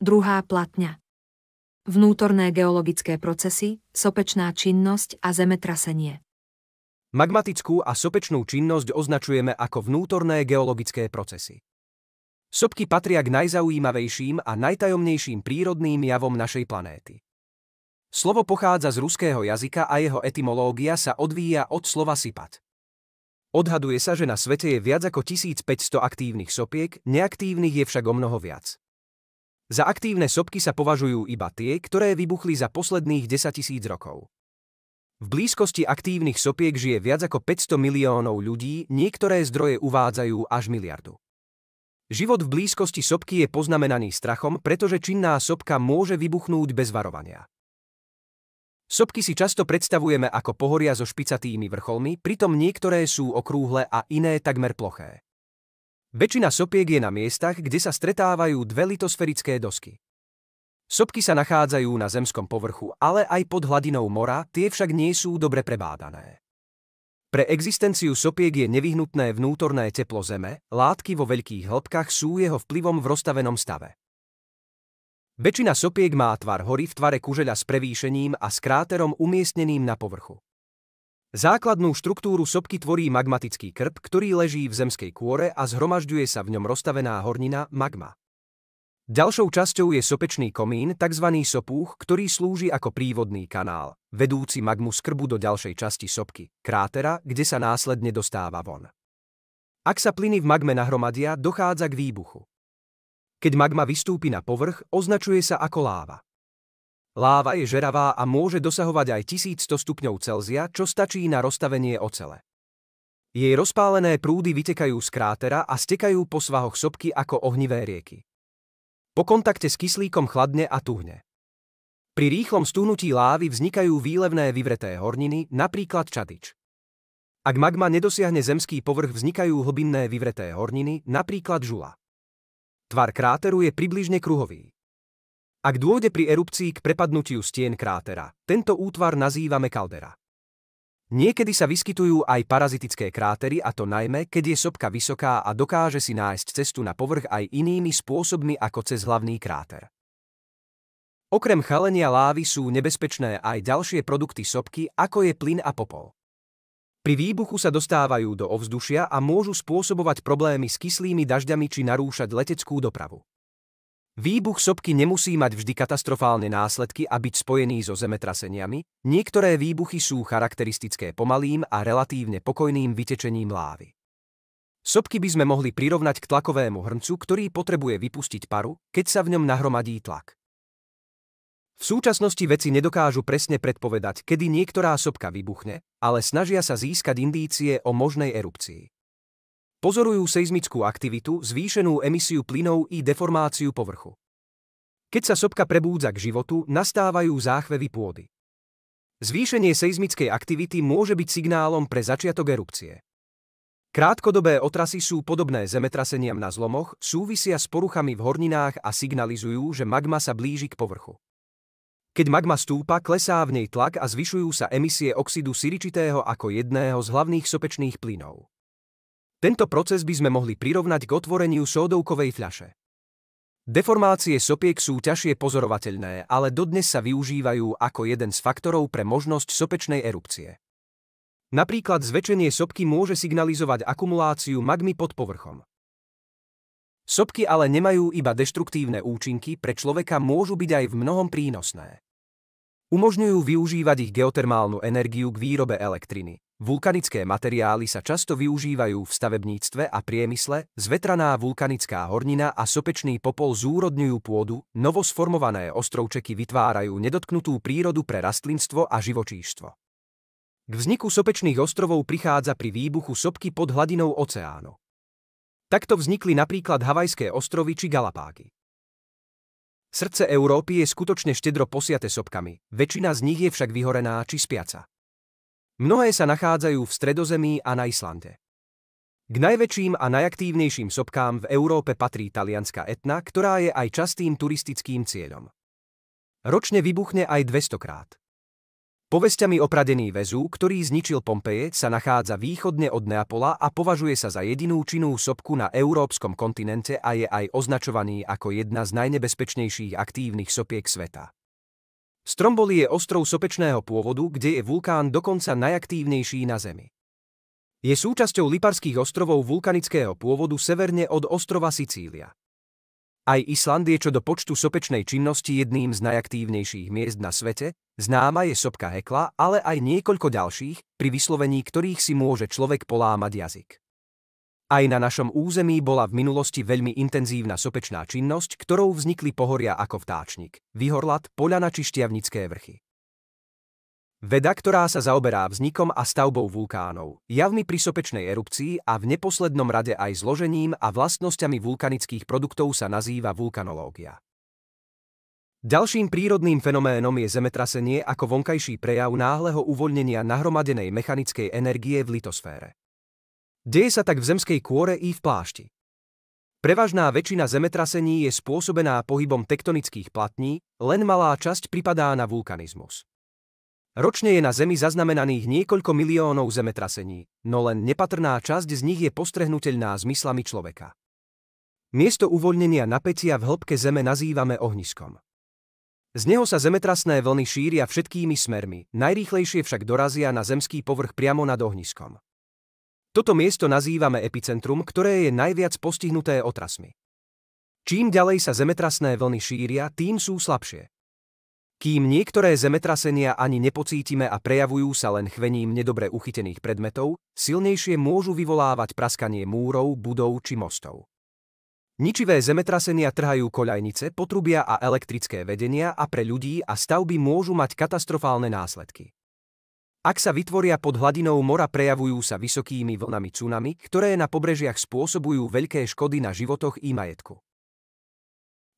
Druhá platňa. Vnútorné geologické procesy, sopečná činnosť a zemetrasenie. Magmatickú a sopečnú činnosť označujeme ako vnútorné geologické procesy. Sopky patria k najzaujímavejším a najtajomnejším prírodným javom našej planéty. Slovo pochádza z ruského jazyka a jeho etymológia sa odvíja od slova sypat. Odhaduje sa, že na svete je viac ako 1500 aktívnych sopiek, neaktívnych je však omnoho viac. Za aktívne sopky sa považujú iba tie, ktoré vybuchli za posledných 10 000 rokov. V blízkosti aktívnych sopiek žije viac ako 500 miliónov ľudí, niektoré zdroje uvádzajú až miliardu. Život v blízkosti sopky je poznamenaný strachom, pretože činná sopka môže vybuchnúť bez varovania. Sopky si často predstavujeme ako pohoria so špicatými vrcholmi, pritom niektoré sú okrúhle a iné takmer ploché. Väčšina sopiek je na miestach, kde sa stretávajú dve litosférické dosky. Sopky sa nachádzajú na zemskom povrchu, ale aj pod hladinou mora, tie však nie sú dobre prebádané. Pre existenciu sopiek je nevyhnutné vnútorné teplo Zeme, látky vo veľkých hĺbkach sú jeho vplyvom v roztavenom stave. Väčšina sopiek má tvar hory v tvare kužeľa s prevýšením a s kráterom umiestneným na povrchu. Základnú štruktúru sopky tvorí magmatický krb, ktorý leží v zemskej kôre a zhromažďuje sa v ňom roztavená hornina magma. Ďalšou časťou je sopečný komín, tzv. Sopúch, ktorý slúži ako prívodný kanál, vedúci magmu z krbu do ďalšej časti sopky, krátera, kde sa následne dostáva von. Ak sa plyny v magme nahromadia, dochádza k výbuchu. Keď magma vystúpi na povrch, označuje sa ako láva. Láva je žeravá a môže dosahovať aj 1100 stupňov Celzia, čo stačí na roztavenie ocele. Jej rozpálené prúdy vytekajú z krátera a stekajú po svahoch sopky ako ohnivé rieky. Po kontakte s kyslíkom chladne a tuhne. Pri rýchlom stuhnutí lávy vznikajú výlevné vyvreté horniny, napríklad čadič. Ak magma nedosiahne zemský povrch, vznikajú hlbinné vyvreté horniny, napríklad žula. Tvar kráteru je približne kruhový. Ak dôjde pri erupcii k prepadnutiu stien krátera, tento útvar nazývame kaldera. Niekedy sa vyskytujú aj parazitické krátery, a to najmä, keď je sopka vysoká a dokáže si nájsť cestu na povrch aj inými spôsobmi ako cez hlavný kráter. Okrem chalenia lávy sú nebezpečné aj ďalšie produkty sopky, ako je plyn a popol. Pri výbuchu sa dostávajú do ovzdušia a môžu spôsobovať problémy s kyslými dažďami či narúšať leteckú dopravu. Výbuch sopky nemusí mať vždy katastrofálne následky a byť spojený so zemetraseniami, niektoré výbuchy sú charakteristické pomalým a relatívne pokojným vytečením lávy. Sopky by sme mohli prirovnať k tlakovému hrncu, ktorý potrebuje vypustiť paru, keď sa v ňom nahromadí tlak. V súčasnosti vedci nedokážu presne predpovedať, kedy niektorá sopka vybuchne, ale snažia sa získať indície o možnej erupcii. Pozorujú seizmickú aktivitu, zvýšenú emisiu plynov i deformáciu povrchu. Keď sa sopka prebúdza k životu, nastávajú záchvevy pôdy. Zvýšenie seizmickej aktivity môže byť signálom pre začiatok erupcie. Krátkodobé otrasy sú podobné zemetraseniam na zlomoch, súvisia s poruchami v horninách a signalizujú, že magma sa blíži k povrchu. Keď magma stúpa, klesá v nej tlak a zvyšujú sa emisie oxidu siričitého ako jedného z hlavných sopečných plynov. Tento proces by sme mohli prirovnať k otvoreniu sódovkovej fľaše. Deformácie sopiek sú ťažšie pozorovateľné, ale dodnes sa využívajú ako jeden z faktorov pre možnosť sopečnej erupcie. Napríklad zväčšenie sopky môže signalizovať akumuláciu magmy pod povrchom. Sopky ale nemajú iba deštruktívne účinky, pre človeka môžu byť aj v mnohom prínosné. Umožňujú využívať ich geotermálnu energiu k výrobe elektriny. Vulkanické materiály sa často využívajú v stavebníctve a priemysle, zvetraná vulkanická hornina a sopečný popol zúrodňujú pôdu, novosformované ostrovčeky vytvárajú nedotknutú prírodu pre rastlinstvo a živočíštvo. K vzniku sopečných ostrovov prichádza pri výbuchu sopky pod hladinou oceánu. Takto vznikli napríklad Havajské ostrovy či Galapágy. Srdce Európy je skutočne štedro posiate sopkami, väčšina z nich je však vyhorená či spiaca. Mnohé sa nachádzajú v Stredozemí a na Islande. K najväčším a najaktívnejším sopkám v Európe patrí talianska Etna, ktorá je aj častým turistickým cieľom. Ročne vybuchne aj 200-krát. Povesťami opradený Vezú, ktorý zničil Pompeje, sa nachádza východne od Neapola a považuje sa za jedinú činnú sopku na európskom kontinente a je aj označovaný ako jedna z najnebezpečnejších aktívnych sopiek sveta. Stromboli je ostrov sopečného pôvodu, kde je vulkán dokonca najaktívnejší na Zemi. Je súčasťou Liparských ostrovov vulkanického pôvodu severne od ostrova Sicília. Aj Island je čo do počtu sopečnej činnosti jedným z najaktívnejších miest na svete, známa je sopka Hekla, ale aj niekoľko ďalších, pri vyslovení ktorých si môže človek polámať jazyk. Aj na našom území bola v minulosti veľmi intenzívna sopečná činnosť, ktorou vznikli pohoria ako Vtáčnik, Vyhorlat, Poľana či Štiavnické vrchy. Veda, ktorá sa zaoberá vznikom a stavbou vulkánov, javmi pri sopečnej erupcii a v neposlednom rade aj zložením a vlastnosťami vulkanických produktov sa nazýva vulkanológia. Ďalším prírodným fenoménom je zemetrasenie ako vonkajší prejav náhleho uvoľnenia nahromadenej mechanickej energie v litosfére. Deje sa tak v zemskej kôre i v plášti. Prevažná väčšina zemetrasení je spôsobená pohybom tektonických platní, len malá časť pripadá na vulkanizmus. Ročne je na Zemi zaznamenaných niekoľko miliónov zemetrasení, no len nepatrná časť z nich je postrehnuteľná zmyslami človeka. Miesto uvoľnenia napätia v hĺbke Zeme nazývame ohniskom. Z neho sa zemetrasné vlny šíria všetkými smermi, najrýchlejšie však dorazia na zemský povrch priamo nad ohniskom. Toto miesto nazývame epicentrum, ktoré je najviac postihnuté otrasmi. Čím ďalej sa zemetrasné vlny šíria, tým sú slabšie. Kým niektoré zemetrasenia ani nepocítime a prejavujú sa len chvením nedobre uchytených predmetov, silnejšie môžu vyvolávať praskanie múrov, budov či mostov. Ničivé zemetrasenia trhajú koľajnice, potrubia a elektrické vedenia a pre ľudí a stavby môžu mať katastrofálne následky. Ak sa vytvoria pod hladinou mora, prejavujú sa vysokými vlnami tsunami, ktoré na pobrežiach spôsobujú veľké škody na životoch i majetku.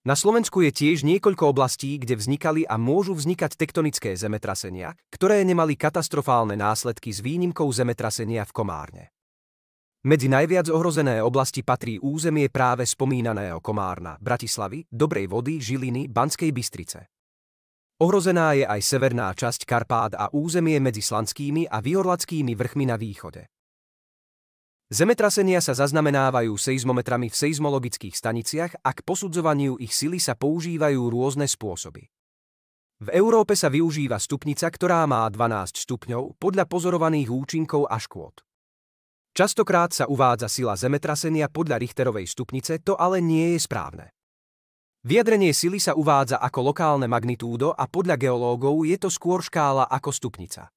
Na Slovensku je tiež niekoľko oblastí, kde vznikali a môžu vznikať tektonické zemetrasenia, ktoré nemali katastrofálne následky s výnimkou zemetrasenia v Komárne. Medzi najviac ohrozené oblasti patrí územie práve spomínaného Komárna, Bratislavy, Dobrej Vody, Žiliny, Banskej Bystrice. Ohrozená je aj severná časť Karpát a územie medzi Slanskými a Vyhorlatskými vrchmi na východe. Zemetrasenia sa zaznamenávajú seizmometrami v seizmologických staniciach a k posudzovaniu ich sily sa používajú rôzne spôsoby. V Európe sa využíva stupnica, ktorá má 12 stupňov podľa pozorovaných účinkov a škôd. Častokrát sa uvádza sila zemetrasenia podľa Richterovej stupnice, to ale nie je správne. Vyjadrenie sily sa uvádza ako lokálne magnitúdo a podľa geológov je to skôr škála ako stupnica.